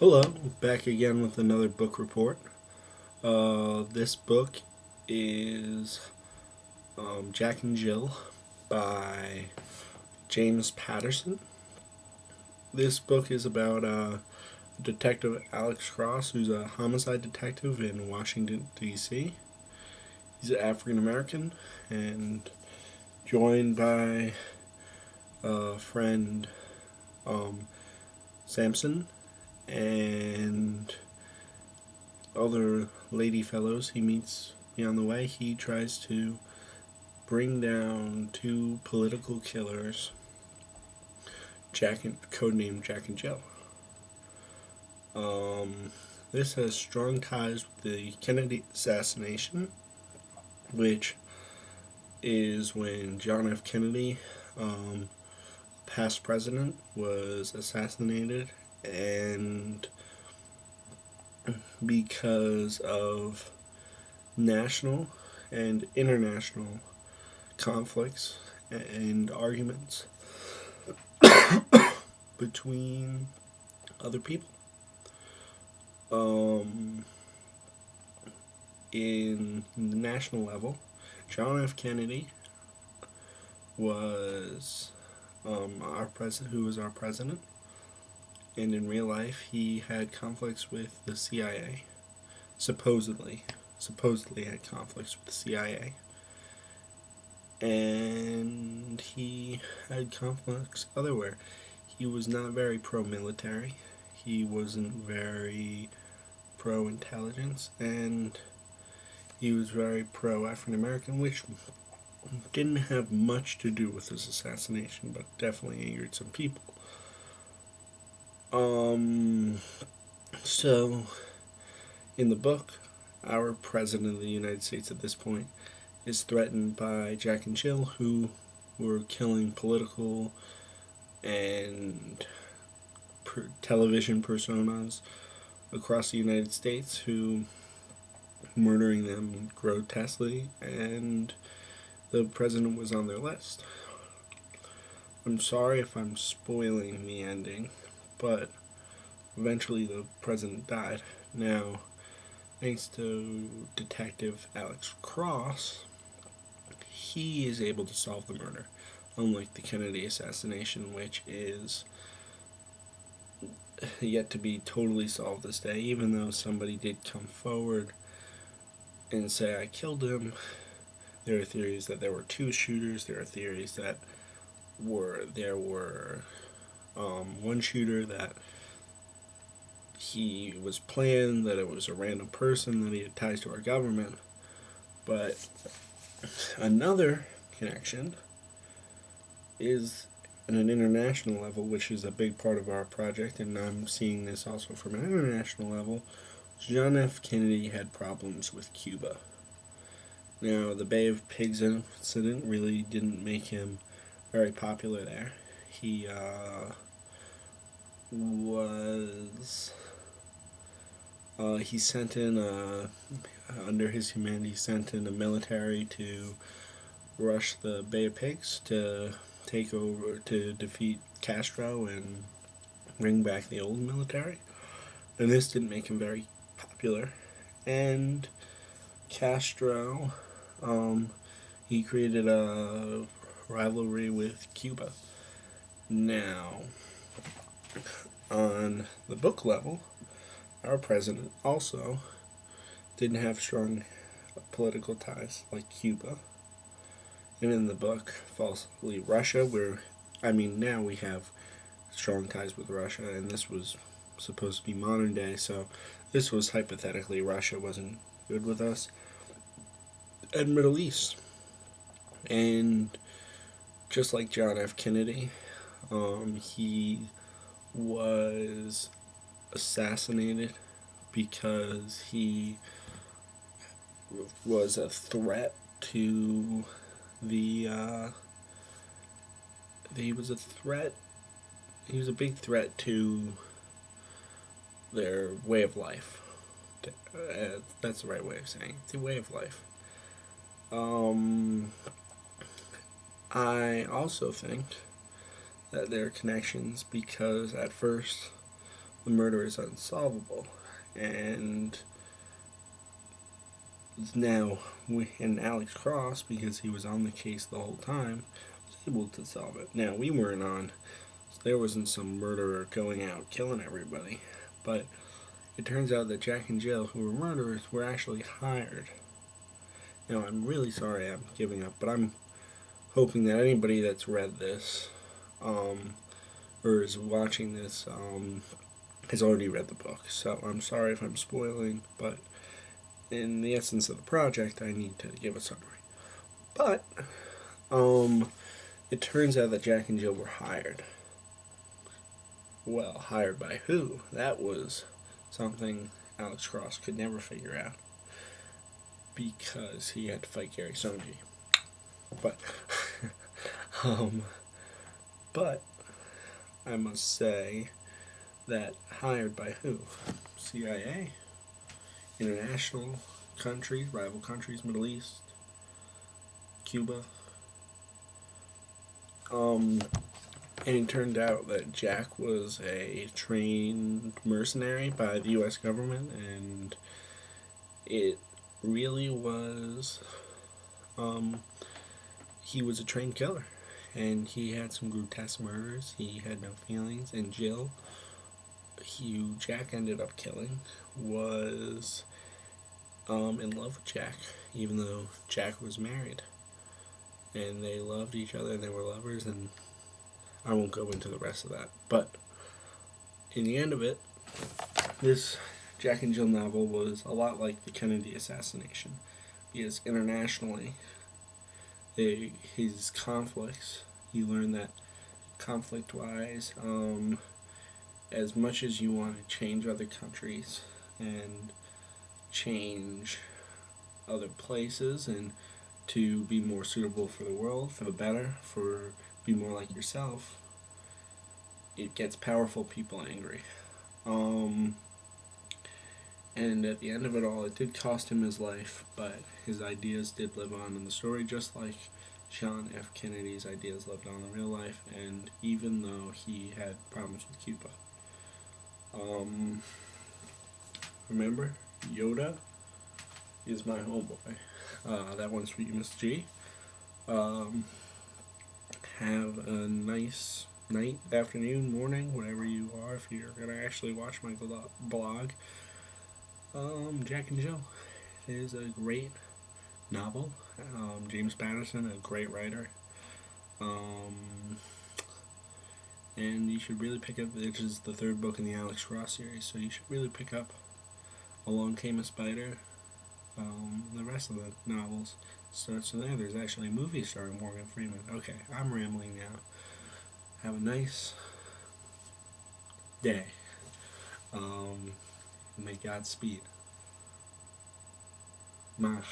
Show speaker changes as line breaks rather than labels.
Hello, back again with another book report. This book is Jack and Jill by James Patterson. This book is about Detective Alex Cross, who's a homicide detective in Washington, D.C. He's African American and joined by a friend, Samson, and other lady fellows he meets on the way. He tries to bring down two political killers, codenamed Jack and Jill. This has strong ties with the Kennedy assassination, which is when John F. Kennedy, past president, was assassinated, and because of national and international conflicts and arguments between other people. In the national level, John F. Kennedy was who was our president, and in real life he had conflicts with the CIA. Supposedly had conflicts with the CIA, and he had conflicts otherwhere. He was not very pro-military. He wasn't very pro-intelligence, and he was very pro-African American, which didn't have much to do with his assassination, but definitely angered some people. So, in the book, our president of the United States at this point is threatened by Jack and Jill, who were killing political and television personas across the United States, who murdering them grotesquely, and the president was on their list. I'm sorry if I'm spoiling the ending, but eventually the president died. Now, thanks to Detective Alex Cross, he is able to solve the murder, unlike the Kennedy assassination, which is yet to be totally solved this day. Even though somebody did come forward and say, I killed him, there are theories that there were two shooters. There are theories that there were one shooter, that he was planned, that it was a random person, that he had ties to our government. But another connection is at an international level, which is a big part of our project, and I'm seeing this also from an international level. John F. Kennedy had problems with Cuba. Now, the Bay of Pigs incident really didn't make him very popular there. He he sent in under his command, he sent in a military to rush the Bay of Pigs to defeat Castro and bring back the old military. And this didn't make him very popular. And Castro, he created a rivalry with Cuba. Now, on the book level, our president also didn't have strong political ties like Cuba. And in the book, falsely, Russia, now we have strong ties with Russia, and this was supposed to be modern day, so this was hypothetically Russia wasn't good with us. And Middle East. And just like John F. Kennedy, he was assassinated because he was a threat to he was a big threat to their way of life. That's the right way of saying it. It's a way of life. I also think that there are connections because at first the murder is unsolvable. And now, and Alex Cross, because he was on the case the whole time, was able to solve it. Now, we weren't on, so there wasn't some murderer going out killing everybody. But it turns out that Jack and Jill, who were murderers, were actually hired. Now, I'm really sorry I'm giving up, but I'm hoping that anybody that's read this, or is watching this, has already read the book. So I'm sorry if I'm spoiling, but in the essence of the project, I need to give a summary. But it turns out that Jack and Jill were hired. Well, hired by who? That was something Alex Cross could never figure out because he had to fight Gary Sonji. But, but I must say that hired by who? CIA, international countries, rival countries, Middle East, Cuba. And it turned out that Jack was a trained mercenary by the U.S. government, and it really was, he was a trained killer. And he had some grotesque murders. He had no feelings. And Jill, who Jack ended up killing, was in love with Jack, even though Jack was married. And they loved each other, and they were lovers, and I won't go into the rest of that. But in the end of it, this Jack and Jill novel was a lot like the Kennedy assassination, because internationally, his conflicts, you learn that conflict-wise, as much as you want to change other countries and change other places and to be more suitable for the world, for the better, for be more like yourself, it gets powerful people angry. And at the end of it all, it did cost him his life, but his ideas did live on in the story, just like John F. Kennedy's ideas lived on in real life, and even though he had problems with Cuba. Remember, Yoda is my homeboy. That one's for you, Miss G. Have a nice night, afternoon, morning, whatever you are, if you're going to actually watch my blog. Jack and Jill is a great novel. James Patterson, a great writer. And you should really pick up, which is the third book in the Alex Cross series, so you should really pick up Along Came a Spider. The rest of the novels starts from there. There's actually a movie starring Morgan Freeman. Okay, I'm rambling now. Have a nice day. May God speed. Mach.